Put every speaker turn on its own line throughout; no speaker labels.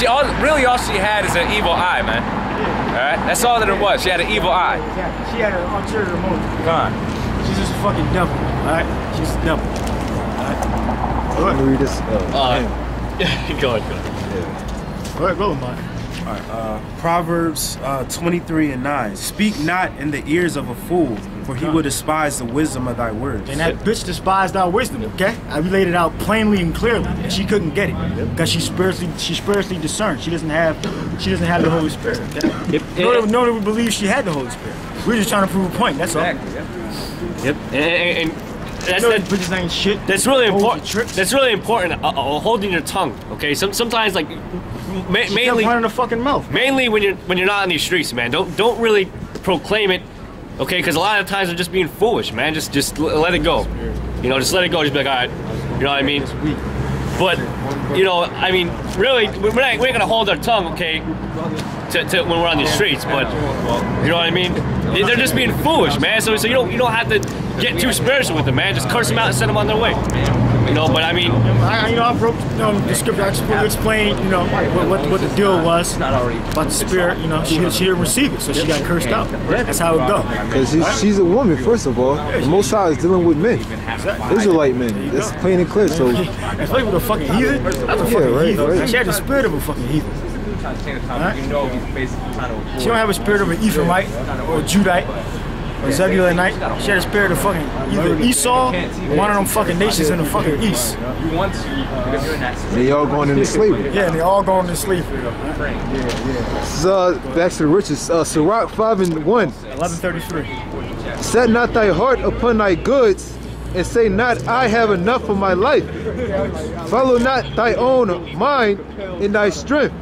Really all she had is an evil eye, man. All right, that's all that it was. She had an evil eye.
Exactly. She had an ulterior motive.
Come on.
She's just a fucking devil. All right, she's a devil. All right.
Let me read this.
Go ahead.
Yeah. All right, go, man.
All right, Proverbs 23:9. Speak not in the ears of a fool, for he will despise the wisdom of thy words.
And that bitch despised our wisdom, okay? I laid it out plainly and clearly, and she couldn't get it because she's spiritually discerned. She doesn't have the Holy Spirit. Okay? Nor do we believe she had the Holy Spirit. We're just trying to prove a point. That's all.
Yep. And
bitches ain't shit.
That's really important. That's really important. Holding your tongue. Okay. Sometimes like mainly
running the fucking mouth.
Mainly when you're not on these streets, man. Don't really proclaim it. Okay, because a lot of times they're just being foolish, man. Just let it go. You know, just let it go. Just be like, all right. You know what I mean? But you know, I mean, really, we ain't gonna hold our tongue, okay, to when we're on these streets. But you know what I mean? They're just being foolish, man. So you don't have to get too spiritual with them, man. Just curse them out and send them on their way. You know, but I mean,
I broke the scripture. I just explained, you know, what the deal was about the spirit. You know, she didn't receive it, so she got cursed out. That's how it goes.
Because she's a woman, first of all. The Most High is dealing with men, Israelite men. That's plain and clear. So,
especially with a fucking heathen. That's a fucking heathen. Right. She had the spirit of a fucking heathen. Right? She don't have a spirit of an Ephraimite or a Judite or Zebulonite. She had a spirit of fucking either Esau or one of them fucking nations in the fucking east.
They all going into slavery.
Yeah, and they all going into slavery.
This is back to the riches. Sirach 5:1.
1133.
Set not thy heart upon thy goods, and say not, I have enough for my life. Follow not thy own mind in thy strength,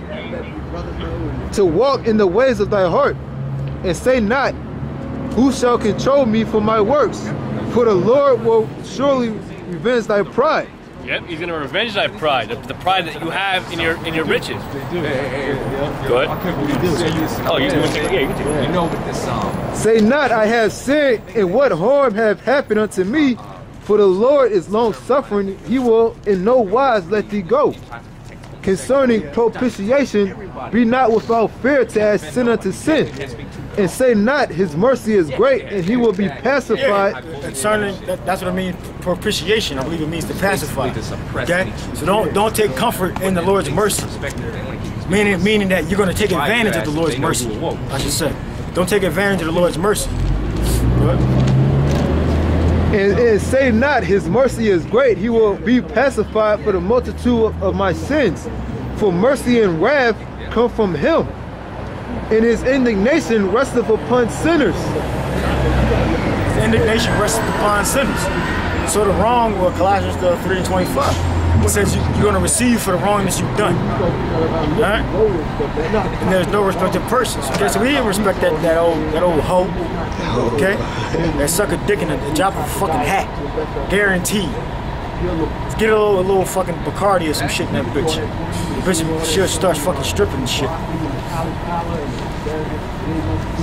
to walk in the ways of thy heart, and say not, who shall control me for my works? For the Lord will surely revenge thy pride.
Yep, he's gonna revenge thy pride, the pride that you have in your riches. Go ahead. Oh, you know what this song.
Say not, I have sinned, and what harm have happened unto me? For the Lord is long suffering; he will in no wise let thee go. Concerning propitiation, be not without fear to add sin unto sin, and say not, his mercy is great, and he will be pacified.
Yeah, concerning that's what I mean. Propitiation, I believe it means to pacify. Okay, so don't take comfort in the Lord's mercy, meaning that you're going to take advantage of the Lord's mercy. I should say, don't take advantage of the Lord's mercy.
And say not, his mercy is great, he will be pacified for the multitude of my sins. For mercy and wrath come from him, and his indignation resteth upon sinners.
His indignation resteth upon sinners. So the wrong, well, Colossians 3:25. It says you're going to receive for the wrongness you've done. Right? And there's no respect to persons. Okay, so we didn't respect that old hoe. Okay? That sucker dick in the drop of a fucking hat. Guaranteed. Let's get a little fucking Bacardi or some shit in that bitch. The bitch she'll start fucking stripping and shit.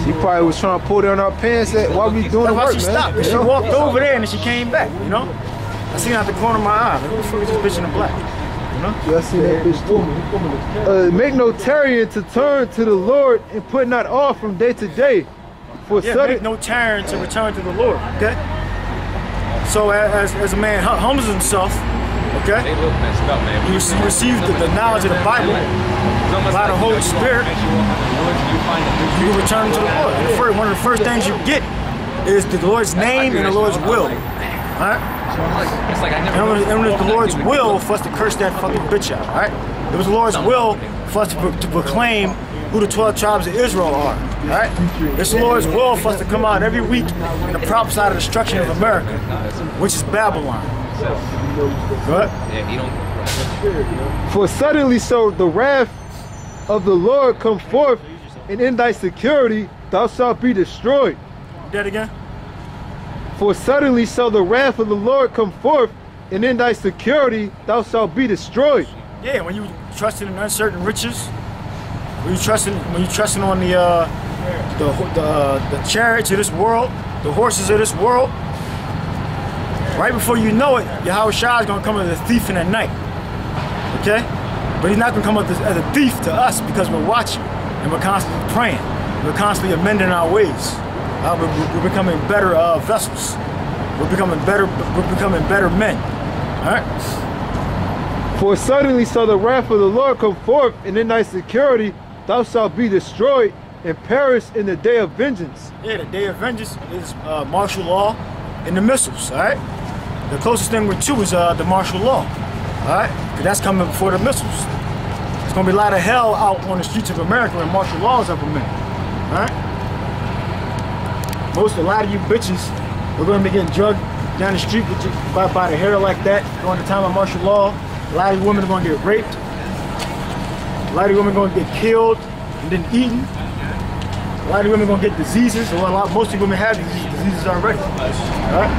She probably was trying to pull down our pants while we doing the work,
she stopped.
man.
She walked over there and then she came back, you know? I seen her out the corner of my eye. Who the fuck is this bitch in the black? You know?
Yeah, I see that bitch too. Make no tarrying to turn to the Lord, and put not off from day to day. For
make no tarrying to return to the Lord, okay? So as a man humbles himself, okay? You receive the knowledge of the Bible by the Holy Spirit, you will return to the Lord. And one of the first things you get is the Lord's name and the Lord's will. Alright? And it was the Lord's will for us to curse that fucking bitch out, alright? It was the Lord's will for us to proclaim who the 12 tribes of Israel are, alright? It's the Lord's will for us to come out every week and to prophesy the destruction of America, which is Babylon. Right?
For suddenly shall the wrath of the Lord come forth, and in thy security thou shalt be destroyed.
That again?
For suddenly shall the wrath of the Lord come forth, and in thy security thou shalt be destroyed.
Yeah, when you trusting in uncertain riches, when you trusting on the chariots of this world, the horses of this world, right before you know it, Yahweh Shah is gonna come as a thief in the night. Okay? But he's not going to come up as a thief to us because we're watching and we're constantly praying. We're constantly amending our ways. We're becoming better vessels. We're becoming better men. All right?
For suddenly shall the wrath of the Lord come forth, and in thy security thou shalt be destroyed and perish in the day of vengeance.
Yeah, the day of vengeance is martial law and the missiles, all right? The closest thing we're to is the martial law, all right? Because that's coming before the missiles. There's going to be a lot of hell out on the streets of America when martial law is implemented, all right? A lot of you bitches are going to be getting drugged down the street with by the hair like that during the time of martial law. A lot of you women are going to get raped. A lot of you women are going to get killed and then eaten. A lot of women are going to get diseases. Most of you women have these diseases already. All right?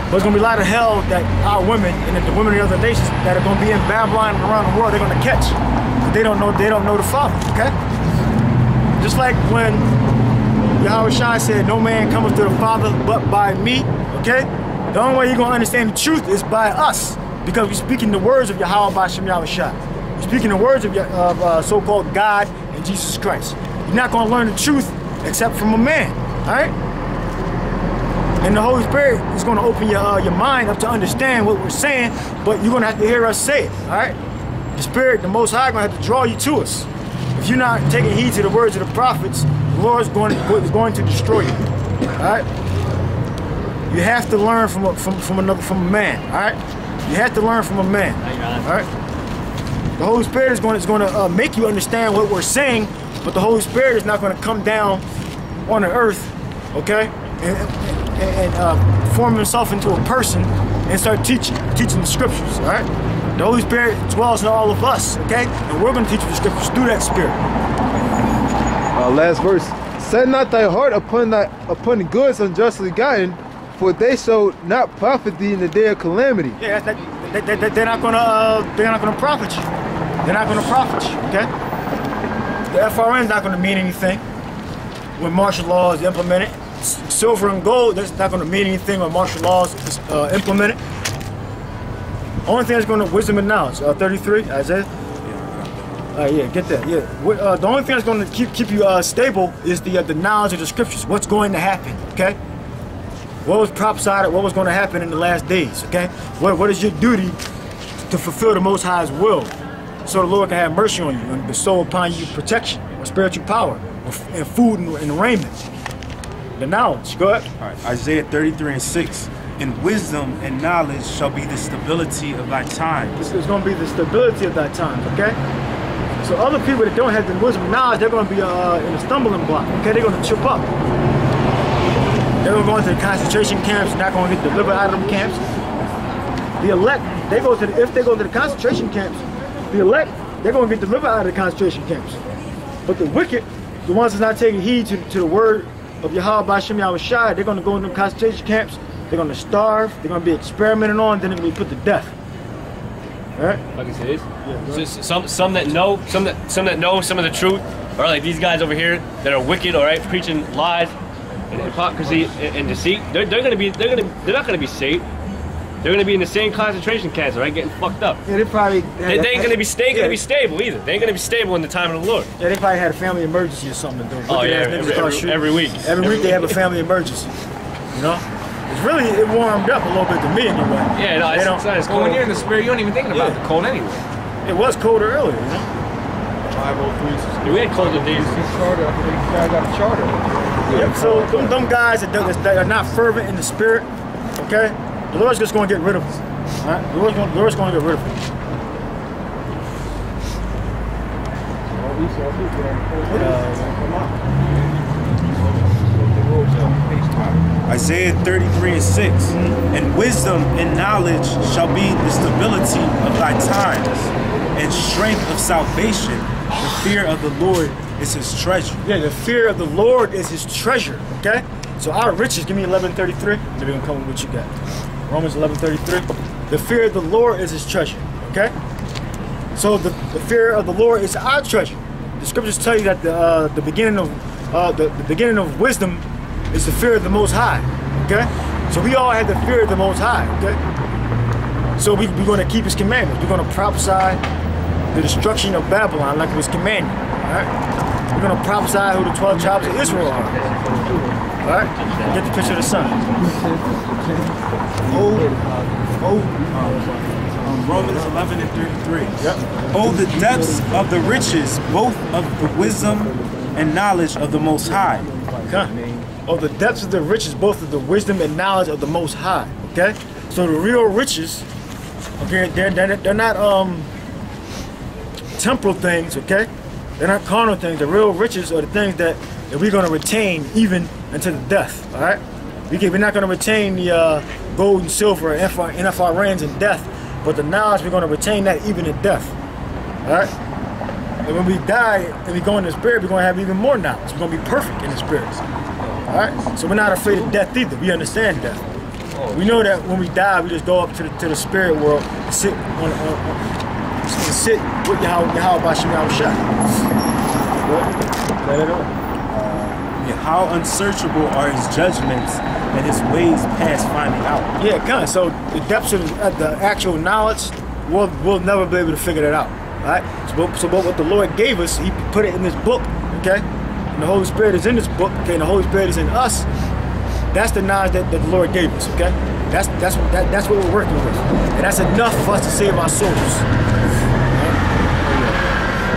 But there's going to be a lot of hell that our women and the women of the other nations that are going to be in Babylon and around the world, they're going to catch. But they don't know the Father, okay? Just like when Yahweh Shai said, no man cometh to the Father but by me, okay? The only way you're going to understand the truth is by us, because we're speaking the words of Yahweh B'Shem Yahweh Shai. We're speaking the words of so-called God and Jesus Christ. You're not going to learn the truth except from a man, all right? And the Holy Spirit is going to open your mind up to understand what we're saying, but you're going to have to hear us say it, all right? The Spirit, the Most High, going to have to draw you to us. If you're not taking heed to the words of the prophets, the Lord is going to destroy you, all right? You have to learn from a man, all right? You have to learn from a man, all right? The Holy Spirit is going to make you understand what we're saying, but the Holy Spirit is not going to come down on the earth, okay, and form himself into a person and start teaching the scriptures, all right? The Holy Spirit dwells in all of us, okay, and we're going to teach you the scriptures through that Spirit.
Last verse. Set not thy heart upon the goods unjustly gotten, for they shall not profit thee in the day of calamity.
Yeah, they're not gonna profit you. They're not gonna profit you, okay? The FRN is not gonna mean anything when martial law is implemented. Silver and gold, that's not gonna mean anything when martial law is implemented. Only thing that's gonna wisdom and knowledge. 33, Isaiah. Yeah, get that. Yeah, the only thing that's going to keep you stable is the knowledge of the scriptures. What's going to happen? Okay. What was prophesied? What was going to happen in the last days? Okay. What is your duty to fulfill the Most High's will, so the Lord can have mercy on you and bestow upon you protection, or spiritual power, and food and raiment. The knowledge. Go ahead.
All right. Isaiah 33:6. And wisdom and knowledge shall be the stability of thy times.
It's going to be the stability of thy times. Okay. So other people that don't have the wisdom and knowledge, they're going to be in a stumbling block, okay? They're going to trip up. They're going to go into the concentration camps, not going to get delivered out of them camps. The elect, if they go to the concentration camps, the elect, they're going to get delivered out of the concentration camps. But the wicked, the ones that's not taking heed to the word of Yahweh B'Shem Yahweh Shai, they're going to go into the concentration camps, they're going to starve, they're going to be experimented on, then they're going to be put to death. All right.
Like I said, some that know some of the truth, or like these guys over here that are wicked, all right, preaching lies and hypocrisy and deceit. They're not gonna be saved. They're gonna be in the same concentration camps, all right, getting fucked up.
Yeah, they
ain't gonna be stable either. They ain't gonna be stable in the time of the Lord.
Yeah, they probably had a family emergency or something to do.
Oh yeah, every week.
Every week they have a family emergency. You know. It warmed up a little bit to me anyway.
Yeah, no, it's cold.
Well, when you're in the spirit, you don't even think about the cold anyway.
It was colder earlier, you know?
503.
We had colder days.
I got a charter.
Yeah, so them guys that are not fervent in the spirit, okay? The Lord's just going to get rid of them. All right? The Lord's going to get rid of them.
Isaiah 33:6. And wisdom and knowledge shall be the stability of thy times, and strength of salvation. The fear of the Lord is his treasure.
Yeah, the fear of the Lord is his treasure, okay? So our riches, give me 11:33. Then we're going to come with what you got. Romans 11:33. The fear of the Lord is his treasure, okay? So the fear of the Lord is our treasure. The scriptures tell you that the beginning of wisdom is the fear of the Most High, okay? So we all have the fear of the Most High, okay? So we're going to keep his commandments. We're going to prophesy the destruction of Babylon like it was commanded. All right? We're going to prophesy who the 12 tribes of Israel are. All right? Get the picture of the sun.
Romans 11 and 33.
Yep.
Oh, the depths of the riches, both of the wisdom and knowledge of the Most High.
Okay. Oh, the depths of the riches, both of the wisdom and knowledge of the Most High. Okay. So the real riches, okay, they're not temporal things. Okay. They're not carnal things. The real riches are the things that we're going to retain even until the death. All right. We're not going to retain the gold and silver and FRNs in death, but the knowledge we're going to retain that even in death. All right. And when we die and we go in the spirit, we're going to have even more knowledge. We're going to be perfect in the spirit. All right. So we're not afraid of death either. We understand death. We know that when we die, we just go up to the spirit world and sit with Yahweh Bashim Yahushua.
How unsearchable are his judgments and his ways past finding out.
Yeah, kind of. So the depths of the actual knowledge, we'll never be able to figure that out. All right. So what the Lord gave us, He put it in this book. Okay. And the Holy Spirit is in this book. Okay. And the Holy Spirit is in us. That's the knowledge that the Lord gave us. Okay. That's what we're working with, and that's enough for us to save our souls.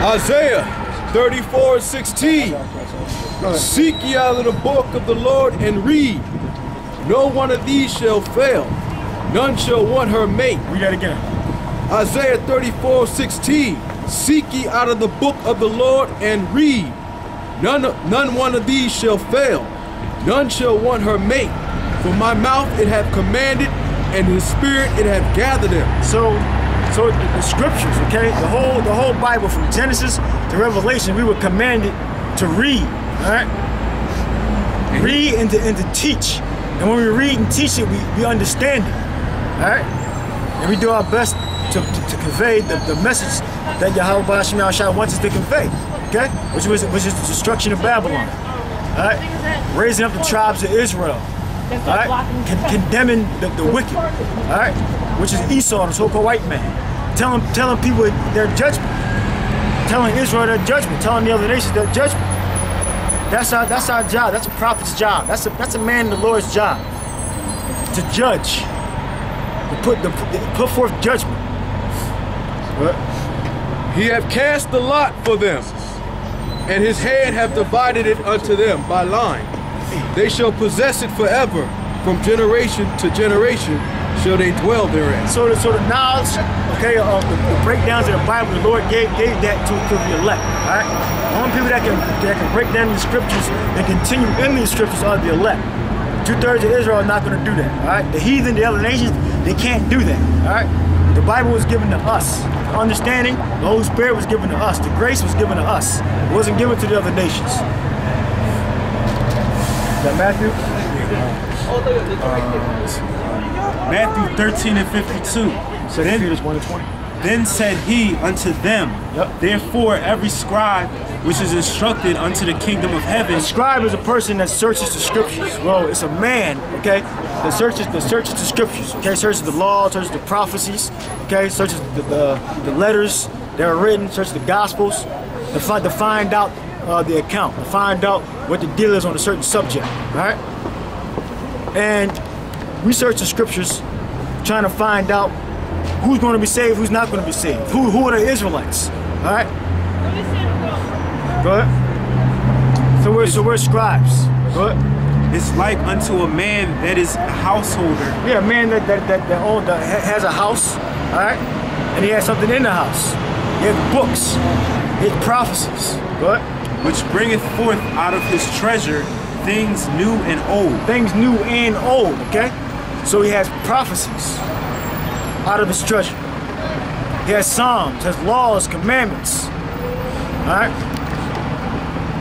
Isaiah 34:16. Seek ye out of the book of the Lord and read. No one of these shall fail. None shall want her mate.
Read that again.
Isaiah 34:16. Seek ye out of the book of the Lord and read. None one of these shall fail. None shall want her mate. For my mouth it hath commanded, and his spirit it hath gathered them.
So the scriptures, okay, the whole Bible from Genesis to Revelation, we were commanded to read. All right, read and to teach, and when we read and teach it, we understand it. All right, and we do our best to convey the message that Yahweh Bashim Yahushua wants us to convey. Okay, which is the destruction of Babylon. All right, raising up the tribes of Israel. All right, condemning the wicked. All right, which is Esau, the so-called white man, telling people their judgment, telling Israel their judgment, telling the other nations their judgment. That's our job. That's a prophet's job. That's a man in the Lord's job, to judge, to put forth judgment. What?
He hath cast the lot for them, and his hand hath divided it unto them by line. They shall possess it forever. From generation to generation shall they dwell therein. So
the knowledge, okay, of the breakdowns of the Bible, the Lord gave that to the elect. All right, the only people that can break down the scriptures and continue in these scriptures are the elect. 2/3 of Israel are not going to do that. All right, the heathen, the other nations, they can't do that. All right, the Bible was given to us. The understanding, the Holy Spirit was given to us. The grace was given to us. It wasn't given to the other nations. Is that Matthew?
Matthew 13 and 52.
So then, Peter's 1 and 20.
Then said he unto them,
Yep.
Therefore every scribe which is instructed unto the kingdom of heaven.
A scribe is a person that searches the scriptures. Well, it's a man, okay, that searches the scriptures, okay, searches the law, searches the prophecies, okay, searches the letters that are written, searches the gospels, to find out the account, to find out what the deal is on a certain subject, right? And we search the scriptures trying to find out who's going to be saved, who's not going to be saved, who are the Israelites, all right? Go ahead. So we're scribes. Go ahead.
It's like unto a man that is a householder.
Yeah, a man that has a house, all right? And he has something in the house. He has books, he has prophecies. Go ahead.
Which bringeth forth out of his treasure things new and old.
Things new and old, okay? So he has prophecies out of his treasure. He has psalms, has laws, commandments, all right?